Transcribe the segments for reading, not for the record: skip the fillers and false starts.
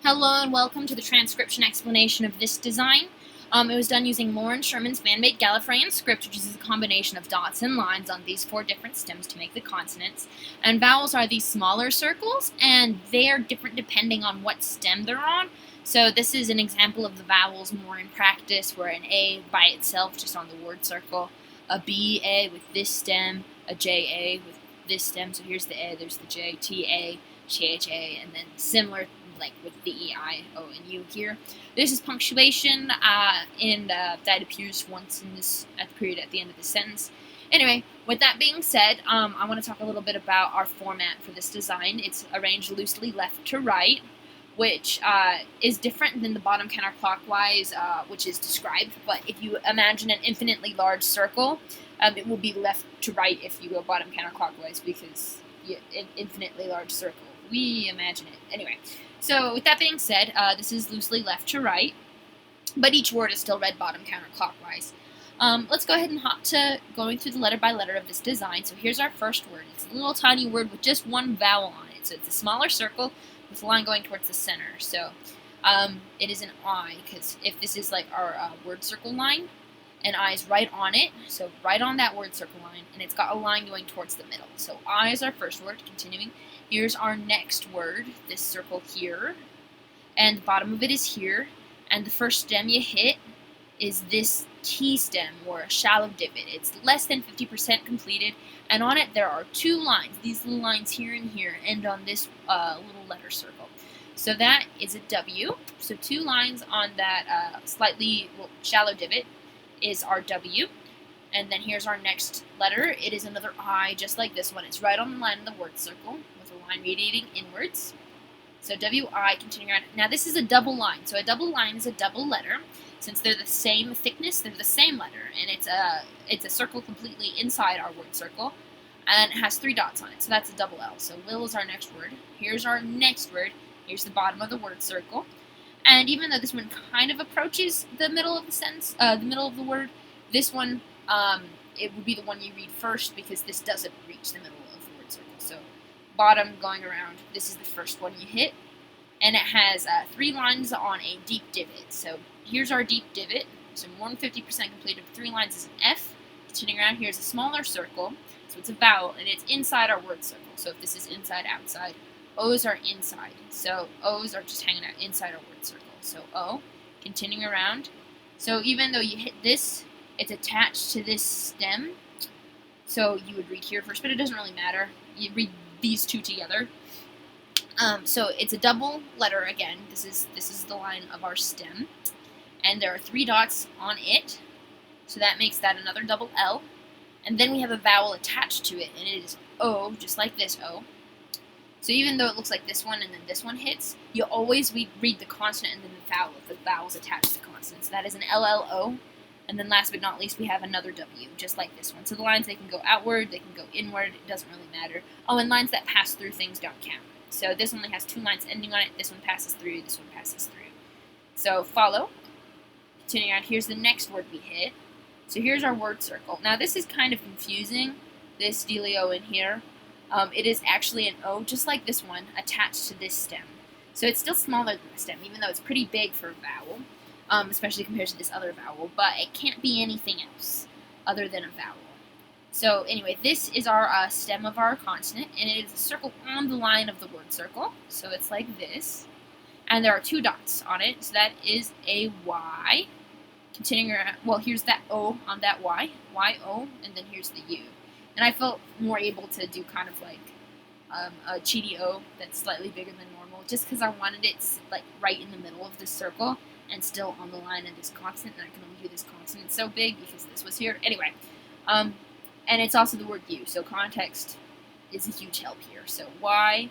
Hello and welcome to the transcription explanation of this design. It was done using Loren Sherman's man-made Gallifreyan script, which uses a combination of dots and lines on these 4 different stems to make the consonants. And vowels are these smaller circles, and they are different depending on what stem they're on. So this is an example of the vowels more in practice, where an A by itself, just on the word circle, a B, A with this stem, a J, A with this stem. So here's the A, there's the J, T, A, CH, A, and then similar like with the E, I, O, and U here. This is punctuation, and that appears once in this at the period at the end of the sentence. Anyway, with that being said, I want to talk a little bit about our format for this design. It's arranged loosely left to right, which is different than the bottom counterclockwise, which is described. But if you imagine an infinitely large circle, it will be left to right if you go bottom counterclockwise, because an infinitely large circle. We imagine it. Anyway, so with that being said, this is loosely left to right, but each word is still read bottom counterclockwise. Let's go ahead and hop to going through the letter by letter of this design. So here's our first word. It's a little tiny word with just one vowel on it. So it's a smaller circle with a line going towards the center. So it is an I, because if this is like our word circle line, an I is right on it, so right on that word circle line, and it's got a line going towards the middle. So I is our first word, continuing. Here's our next word, this circle here, and the bottom of it is here, and the first stem you hit is this T stem, or a shallow divot. It's less than 50% completed, and on it there are 2 lines. These little lines here and here end on this little letter circle. So that is a W. So 2 lines on that slightly shallow divot is our W. And then here's our next letter. It is another I, just like this one. It's right on the line of the word circle, with a line radiating inwards. So W-I, continuing on. Now this is a double line. So a double line is a double letter. Since they're the same thickness, they're the same letter. And it's a circle completely inside our word circle. And it has 3 dots on it. So that's a double L. So will is our next word. Here's our next word. Here's the bottom of the word circle. And even though this one kind of approaches the middle of the sentence, the middle of the word, this one, it would be the one you read first, because this doesn't reach the middle of the word circle. So bottom going around, this is the first one you hit, and it has 3 lines on a deep divot. So here's our deep divot. So more than 50% completed with 3 lines is an F. Continuing around, here's a smaller circle, so it's a vowel, and it's inside our word circle. So if this is inside, outside, O's are inside. So O's are just hanging out inside our word circle. So O, continuing around. So even though you hit this, it's attached to this stem. So you would read here first, but it doesn't really matter. You read these 2 together. So it's a double letter again. This is the line of our stem. And there are 3 dots on it. So that makes that another double L. And then we have a vowel attached to it, and it is O, just like this O. So even though it looks like this one and then this one hits, you always read the consonant and then the vowel if the vowel's attached to the consonant. So that is an LLO. And then last but not least, we have another W, just like this one. So the lines, they can go outward, they can go inward, it doesn't really matter. Oh, and lines that pass through things don't count. So this only has 2 lines ending on it, this one passes through, this one passes through. So follow. Continuing on, here's the next word we hit. So here's our word circle. Now this is kind of confusing, this dealio in here. It is actually an O, just like this one, attached to this stem. So it's still smaller than the stem, even though it's pretty big for a vowel, especially compared to this other vowel, but it can't be anything else other than a vowel. So anyway, this is our stem of our consonant, and it is a circle on the line of the word circle. So it's like this. And there are 2 dots on it, so that is a Y. Continuing around, well, here's that O on that Y, Y-O, and then here's the U. And I felt more able to do kind of like a cheaty O that's slightly bigger than normal, just because I wanted it like right in the middle of this circle and still on the line of this consonant, and I can only do this consonant so big because this was here. Anyway, and it's also the word U, so context is a huge help here. So Y-O-U.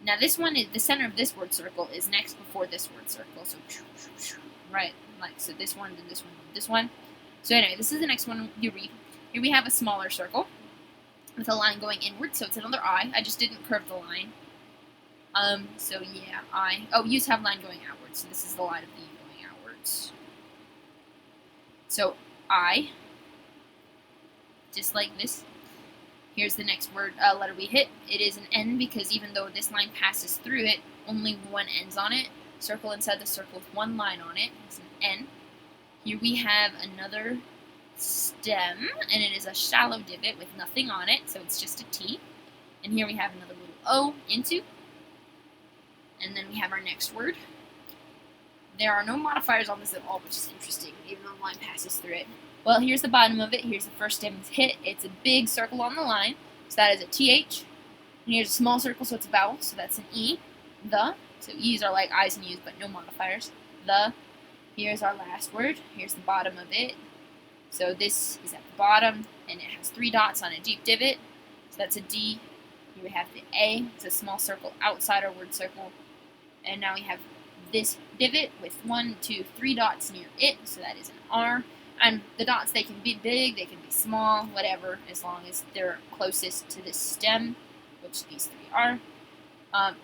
Now this one, the center of this word circle is next before this word circle, so right, like so this one, then this one, then this one. So anyway, this is the next one you read. Here we have a smaller circle with a line going inward, so it's another I. I just didn't curve the line. So yeah, I. Oh, U's have line going outwards, so this is the line of the U going outwards. So I, just like this. Here's the next letter we hit. It is an N because even though this line passes through it, only one ends on it. Circle inside the circle with one line on it. It's an N. Here we have another stem, and it is a shallow divot with nothing on it, so it's just a T. And here we have another little O, into. And then we have our next word. There are no modifiers on this at all, which is interesting, even though the line passes through it. Well, here's the bottom of it. Here's the first stem hit. It's a big circle on the line, so that is a TH. And here's a small circle, so it's a vowel, so that's an E. The, so E's are like I's and U's, but no modifiers. The, here's our last word. Here's the bottom of it. So this is at the bottom, and it has 3 dots on a deep divot, so that's a D. Here we have the A. It's a small circle outside our word circle. And now we have this divot with 1, 2, 3 dots near it, so that is an R. And the dots, they can be big, they can be small, whatever, as long as they're closest to this stem, which these 3 are.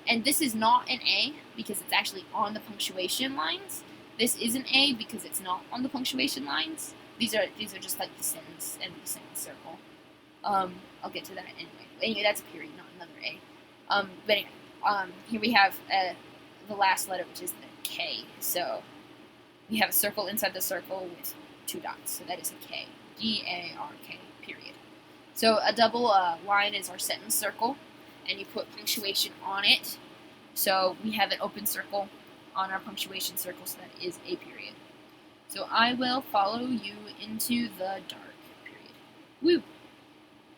And this is not an A because it's actually on the punctuation lines. This is an A because it's not on the punctuation lines. These are just like the sentence and the sentence circle. I'll get to that anyway. Anyway, that's a period, not another A. But anyway, here we have the last letter, which is the K. So we have a circle inside the circle with 2 dots. So that is a K. D-A-R-K, period. So a double line is our sentence circle, and you put punctuation on it. So we have an open circle on our punctuation circle, so that is a period. So I will follow you into the dark, period. Woo!